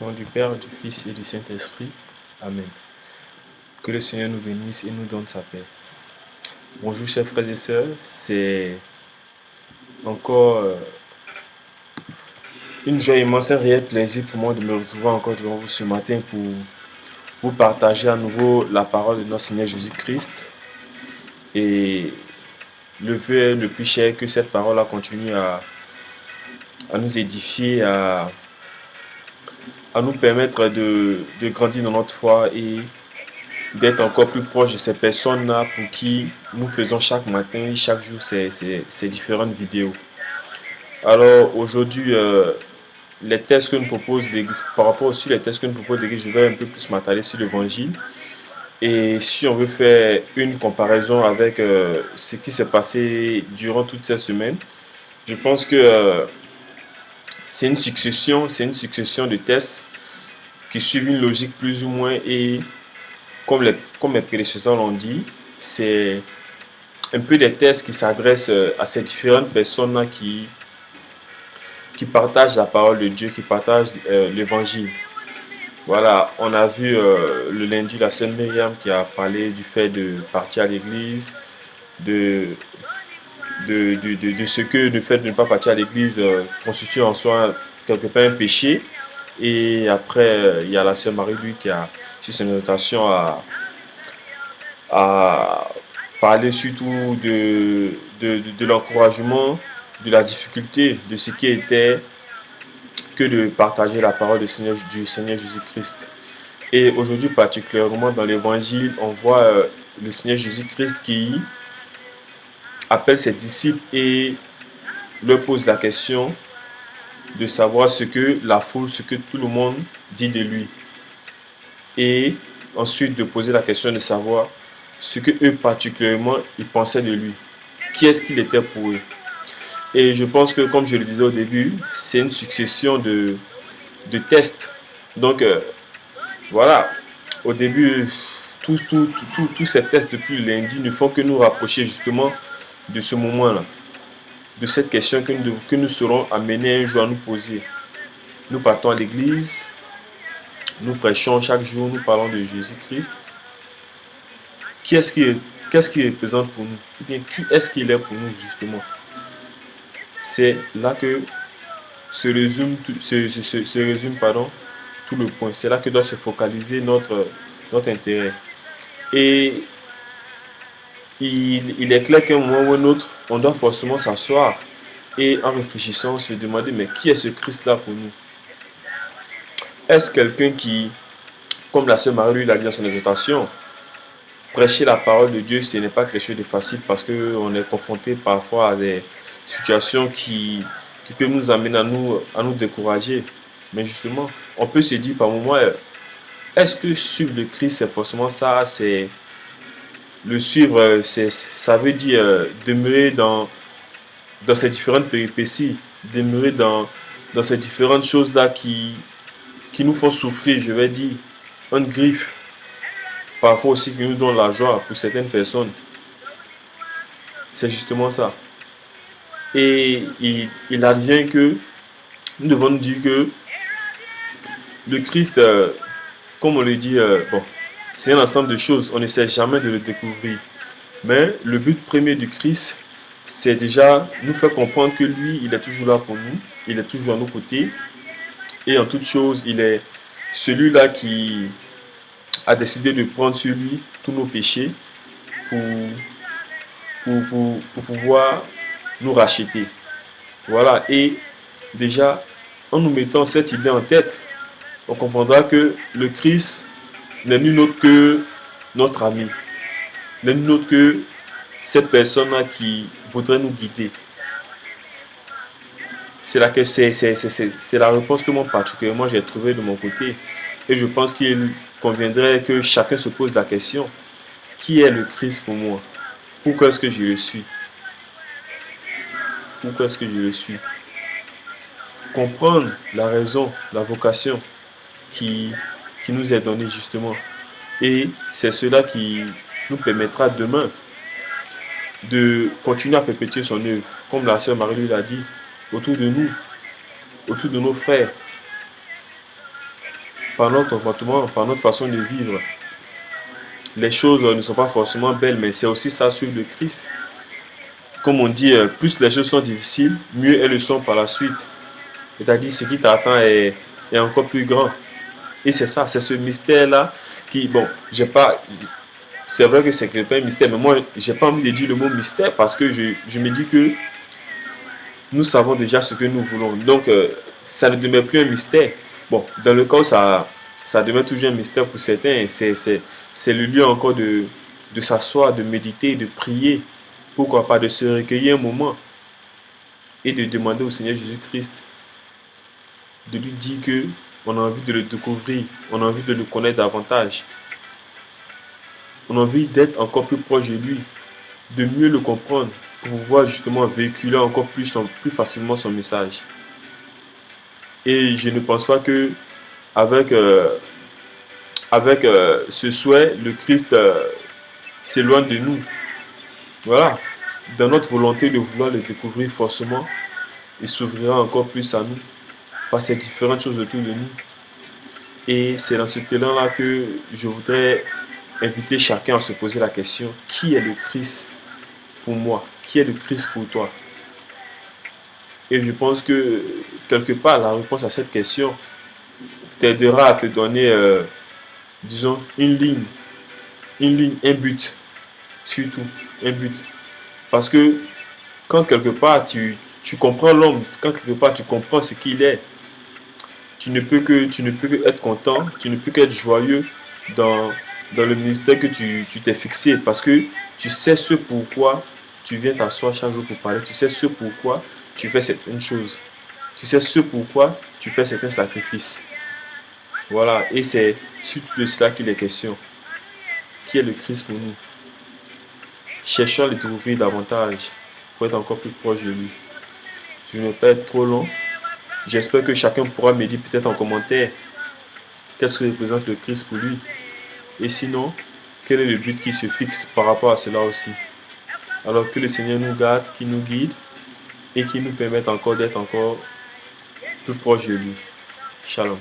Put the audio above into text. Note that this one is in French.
Au nom du Père, du Fils et du Saint-Esprit. Amen. Que le Seigneur nous bénisse et nous donne sa paix. Bonjour chers frères et sœurs, c'est encore une joie immense, un réel plaisir pour moi de me retrouver encore devant vous ce matin pour vous partager à nouveau la parole de notre Seigneur Jésus-Christ. Et le vœu est le plus cher que cette parole continue à nous édifier, à nous permettre de grandir dans notre foi et d'être encore plus proche de ces personnes-là pour qui nous faisons chaque matin et chaque jour ces différentes vidéos. Alors aujourd'hui, les textes que nous propose l'Église, par rapport aussi les textes que nous propose l'Église, je vais un peu plus m'attarder sur l'Évangile. Et si on veut faire une comparaison avec ce qui s'est passé durant toute cette semaine, je pense que c'est une succession de tests qui suivent une logique plus ou moins et comme mes prédécesseurs l'ont dit, c'est un peu des tests qui s'adressent à ces différentes personnes-là qui partagent la parole de Dieu, qui partagent l'évangile. Voilà, on a vu le lundi la sœur Myriam qui a parlé du fait de partir à l'église, de ce que le fait de ne pas partir à l'église constitue en soi quelque part un péché. Et après, il y a la sœur Marie-Louis qui a, sur son notation, à parler surtout de l'encouragement, de la difficulté, de ce qui était que de partager la parole du Seigneur Jésus-Christ. Et aujourd'hui, particulièrement dans l'évangile, on voit le Seigneur Jésus-Christ qui appelle ses disciples et leur pose la question de savoir ce que la foule, ce que tout le monde dit de lui. Et ensuite de poser la question de savoir ce que eux particulièrement ils pensaient de lui. Qui est-ce qu'il était pour eux? Et je pense que, comme je le disais au début, c'est une succession de tests. Donc, voilà, au début, tous ces tests depuis lundi ne font que nous rapprocher justement de ce moment-là, de cette question que nous serons amenés un jour à nous poser. Nous partons à l'église, nous prêchons chaque jour, nous parlons de Jésus-Christ. Qu'est-ce qui représente pour nous? Ou bien qui est-ce qu'il est pour nous justement? C'est là que se résume tout le point. C'est là que doit se focaliser notre intérêt. Et il est clair qu'à un moment ou un autre, on doit forcément s'asseoir et en réfléchissant se demander, mais qui est ce Christ-là pour nous? Est-ce quelqu'un qui, comme la sœur Marie l'a dit dans son exhortation, prêcher la parole de Dieu, ce n'est pas quelque chose de facile parce qu'on est confronté parfois à des situations qui peuvent nous amener à nous décourager. Mais justement, on peut se dire par moment, est-ce que suivre le Christ, c'est forcément ça? C'est le suivre, ça veut dire demeurer dans ces différentes péripéties, demeurer dans ces différentes choses-là qui nous font souffrir, je vais dire, une griffe. Parfois aussi qui nous donnent la joie pour certaines personnes. C'est justement ça. Et il advient que nous devons nous dire que le Christ, comme on le dit, bon, c'est un ensemble de choses. On ne sait jamais de le découvrir. Mais le but premier du Christ, c'est déjà nous faire comprendre que lui, il est toujours là pour nous. Il est toujours à nos côtés. Et en toute chose, il est celui-là qui a décidé de prendre sur lui tous nos péchés pour pouvoir nous racheter. Voilà. Et déjà, en nous mettant cette idée en tête, on comprendra que le Christ n'est nul autre que notre ami, n'est nul autre que cette personne-là qui voudrait nous guider. C'est la réponse que moi particulièrement j'ai trouvée de mon côté. Et je pense qu'il conviendrait que chacun se pose la question, qui est le Christ pour moi? Pourquoi est-ce que je le suis? Pourquoi est-ce que je le suis? Comprendre la raison, la vocation qui nous est donnée justement. Et c'est cela qui nous permettra demain de continuer à perpétuer son œuvre. Comme la sœur Marie l'a dit, autour de nous, autour de nos frères. par notre comportement, par notre façon de vivre. Les choses ne sont pas forcément belles, mais c'est aussi ça, suivre le Christ. Comme on dit, plus les choses sont difficiles, mieux elles le sont par la suite. C'est-à-dire, ce qui t'attend est encore plus grand. Et c'est ça, c'est ce mystère-là qui, bon, j'ai pas, c'est vrai que c'est pas un mystère, mais moi, j'ai pas envie de dire le mot mystère parce que je me dis que nous savons déjà ce que nous voulons. Donc, ça ne demeure plus un mystère. Bon, dans le cas où ça demeure toujours un mystère pour certains, c'est le lieu encore de s'asseoir, de méditer, de prier. Pourquoi pas de se recueillir un moment et de demander au Seigneur Jésus-Christ de lui dire que on a envie de le découvrir, on a envie de le connaître davantage. On a envie d'être encore plus proche de lui, de mieux le comprendre, pour pouvoir justement véhiculer encore plus facilement son message. Et je ne pense pas que avec, ce souhait, le Christ s'éloigne de nous. Voilà. Dans notre volonté de vouloir le découvrir forcément, il s'ouvrira encore plus à nous par ces différentes choses autour de nous. Et c'est dans ce élan-là que je voudrais inviter chacun à se poser la question, qui est le Christ pour moi? Qui est le Christ pour toi? Et je pense que quelque part, la réponse à cette question t'aidera à te donner, disons, un but, surtout, un but. Parce que quand quelque part tu comprends l'homme, quand quelque part tu comprends ce qu'il est, tu ne peux que être content, tu ne peux qu'être joyeux dans, dans le ministère que tu t'es fixé parce que tu sais ce pourquoi tu viens t'asseoir chaque jour pour parler, tu sais ce pourquoi tu fais certaines choses, tu sais ce pourquoi tu fais certains sacrifices. Voilà, et c'est surtout de cela qu'il est question. Qui est le Christ pour nous? Cherchons à le trouver davantage pour être encore plus proche de lui. Je ne vais pas être trop long. J'espère que chacun pourra me dire peut-être en commentaire qu'est-ce que représente le Christ pour lui. Et sinon, quel est le but qui se fixe par rapport à cela aussi. Alors que le Seigneur nous garde, qu'il nous guide et qu'il nous permette encore d'être encore plus proche de lui. Shalom.